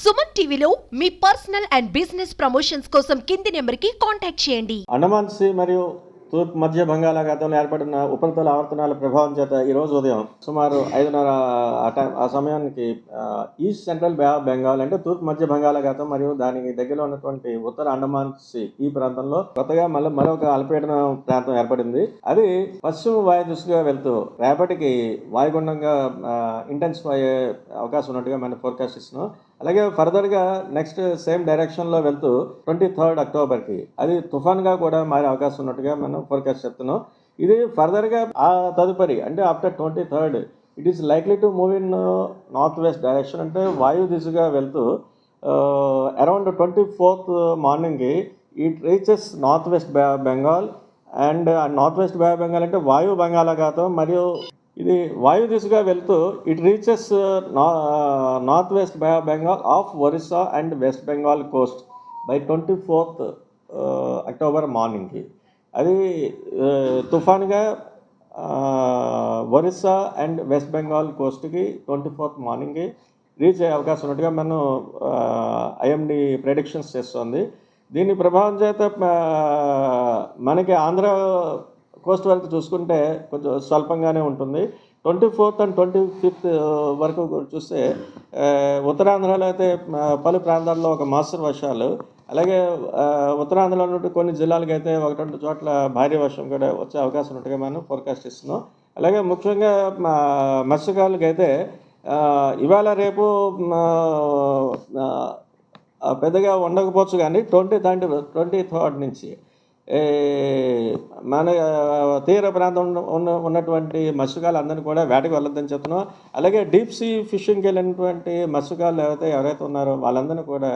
సుమన్ టీవీలో మీ personal and business promotions కోసం కింది నెంబర్కి కాంటాక్ట్ చేయండి. అండమాన్ సీ మరియు తూర్పు మధ్య బంగాళాఖాతంలో ఏర్పడిన ఉపరితల ఆవర్తనాల ప్రభావం చేత ఈరోజు ఉదయం సుమారు 5:30 ఆ సమయానికి east central bay of Bengal అంటే తూర్పు మధ్య బంగాళాఖాతం మరియు దానికి దగ్గరలో ఉన్నటువంటి ఉత్తర అండమాన్ సీ ఈ ప్రాంతంలో కొత్తగా మరొక అల్పపీడన ప్రాంతం ఏర్పడింది. అది పశ్చిమ వాయు దిశగా వెళ్తూ రేపటికి వాయుగుండంగా ఇంటెన్సిఫై అయ్యే అవకాశం ఉన్నట్టుగా మనం ఫోర్కాస్ట్ ఇస్తున్నాం. అలాగే ఫర్దర్గా నెక్స్ట్ సేమ్ డైరెక్షన్లో వెళ్తూ 23rd అక్టోబర్కి అది తుఫాన్గా కూడా మారే అవకాశం ఉన్నట్టుగా మనం ఫోర్కాస్ట్ చెప్తున్నాం. ఇది ఫర్దర్గా ఆ తదుపరి అంటే after 23rd it is likely to move in north west direction అంటే వాయు దిశగా వెళ్తూ అరౌండ్ 24th మార్నింగ్కి it reaches north west Bay of Bengal and north west Bay of Bengal అంటే వాయు బంగాళాఖాతం మరియు ఇది వాయు దిశగా వెళ్తూ it reaches north west Bay of Bengal of Orissa and West Bengal coast by 24th October మార్నింగ్కి అది తుఫాన్గా ఒరిస్సా అండ్ వెస్ట్ బెంగాల్ కోస్ట్కి 24th మార్నింగ్కి రీచ్ అయ్యే అవకాశం ఉన్నట్టుగా మనం ఐఎండి ప్రెడిక్షన్స్ చేస్తుంది. దీని ప్రభావం చేత మనకి ఆంధ్ర కోస్ట్ వరకు చూసుకుంటే కొంచెం స్వల్పంగానే ఉంటుంది. 24th and 25th వరకు చూస్తే ఉత్తరాంధ్రలో అయితే పలు ప్రాంతాల్లో ఒక మోస్తరు వర్షాలు, అలాగే ఉత్తరాంధ్రలో ఉన్నట్టు కొన్ని జిల్లాలకు అయితే 1-2 చోట్ల భారీ వర్షం కూడా వచ్చే అవకాశం ఉన్నట్టుగా మనం ఫోర్కాస్ట్ ఇస్తున్నాం. అలాగే ముఖ్యంగా మత్స్యకారులకు అయితే ఇవాళ రేపు పెద్దగా ఉండకపోవచ్చు కానీ 23rd నుంచి మన తీర ప్రాంతం ఉన్నటువంటి మత్స్యకారులు అందరినీ కూడా వేటకు వెళ్ళొద్దని చెప్తున్నాం. అలాగే డీప్ సీ ఫిషింగ్కి వెళ్ళినటువంటి మత్స్యకారులు ఎవరైతే ఉన్నారో వాళ్ళందరినీ కూడా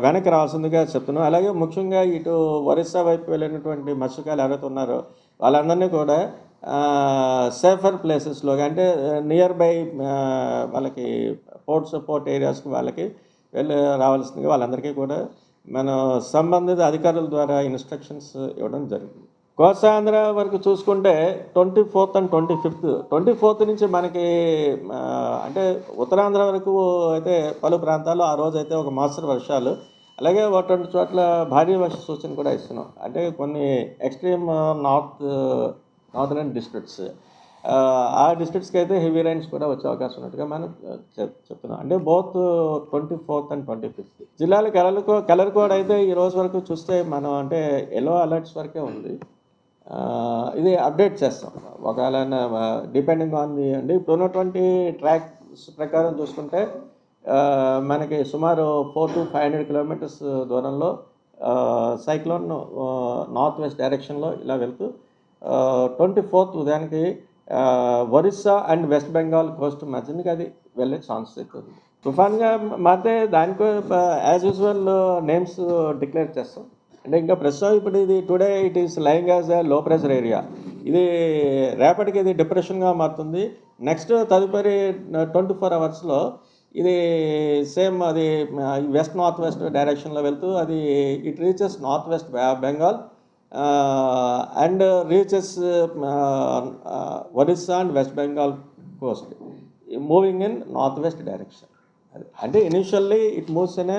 వెనక్కి రావాల్సిందిగా చెప్తున్నాం. అలాగే ముఖ్యంగా ఇటు ఒరిస్సా వైపు వెళ్ళినటువంటి మత్స్యకారులు ఎవరైతే ఉన్నారో వాళ్ళందరినీ కూడా సేఫర్ ప్లేసెస్లో అంటే నియర్ బై వాళ్ళకి పోర్ట్ ఏరియాస్కి వాళ్ళకి వెళ్ళి రావాల్సిందిగా వాళ్ళందరికీ కూడా మన సంబంధిత అధికారుల ద్వారా ఇన్స్ట్రక్షన్స్ ఇవ్వడం జరిగింది. కోస్తాంధ్ర వరకు చూసుకుంటే 24th and 25th నుంచి మనకి అంటే ఉత్తరాంధ్ర వరకు అయితే పలు ప్రాంతాల్లో ఆ రోజు అయితే ఒక మోస్తరు వర్షాలు, అలాగే 1-2 చోట్ల భారీ వర్ష సూచన కూడా ఇస్తున్నాం. అంటే కొన్ని ఎక్స్ట్రీమ్ నార్థరన్ డిస్ట్రిక్ట్స్ ఆ డిస్ట్రిక్ట్స్కి అయితే హెవీ రైన్స్ కూడా వచ్చే అవకాశం ఉన్నట్టుగా మనం చెప్తున్నాం. అంటే బోత్ 24th and 25th జిల్లాల కలర్ కోడ్ అయితే ఈ రోజు వరకు చూస్తే మనం అంటే ఎల్లో అలర్ట్స్ వరకే ఉంది. ఇది అప్డేట్ చేస్తాం ఒకవేళ డిపెండింగ్ ఆన్ ది అంటే ఇప్పుడు ఉన్నటువంటి ట్రాక్స్ ప్రకారం చూసుకుంటే మనకి సుమారు 400 to 500 kilometers దూరంలో సైక్లోన్ నార్త్ వెస్ట్ డైరెక్షన్లో ఇలా వెళ్తూ 24th ఉదయానికి ఒరిస్సా అండ్ వెస్ట్ బెంగాల్ కోస్ట్ మధ్యనికి అది వెళ్ళే ఛాన్స్ అవుతుంది. తుఫాన్గా మారితే దానికి యాజ్ యూజువల్ నేమ్స్ డిక్లేర్ చేస్తాం. అంటే ఇంకా ప్రస్తుతం ఇప్పుడు ఇది today it is lying as a లో ప్రెషర్ ఏరియా. ఇది రేపటికి ఇది డిప్రెషన్గా మారుతుంది. నెక్స్ట్ తదుపరి 24 hours ఇది సేమ్ అది వెస్ట్ నార్త్ వెస్ట్ డైరెక్షన్లో వెళ్తూ అది it reaches north west Bengal and reaches Orissa and West Bengal Coast moving in north west direction. అంటే ఇనిషియల్లీ ఇట్ మూవ్స్ ఇన్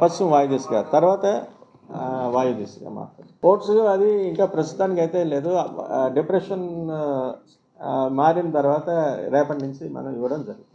పశ్చిమ వాయు దిశగా, తర్వాత వాయు దిశగా మారుతుంది. పోర్ట్స్ అది ఇంకా ప్రస్తుతానికి అయితే లేదు. డిప్రెషన్ మారిన తర్వాత రేపటి నుంచి మనం ఇవ్వడం జరుగుతుంది.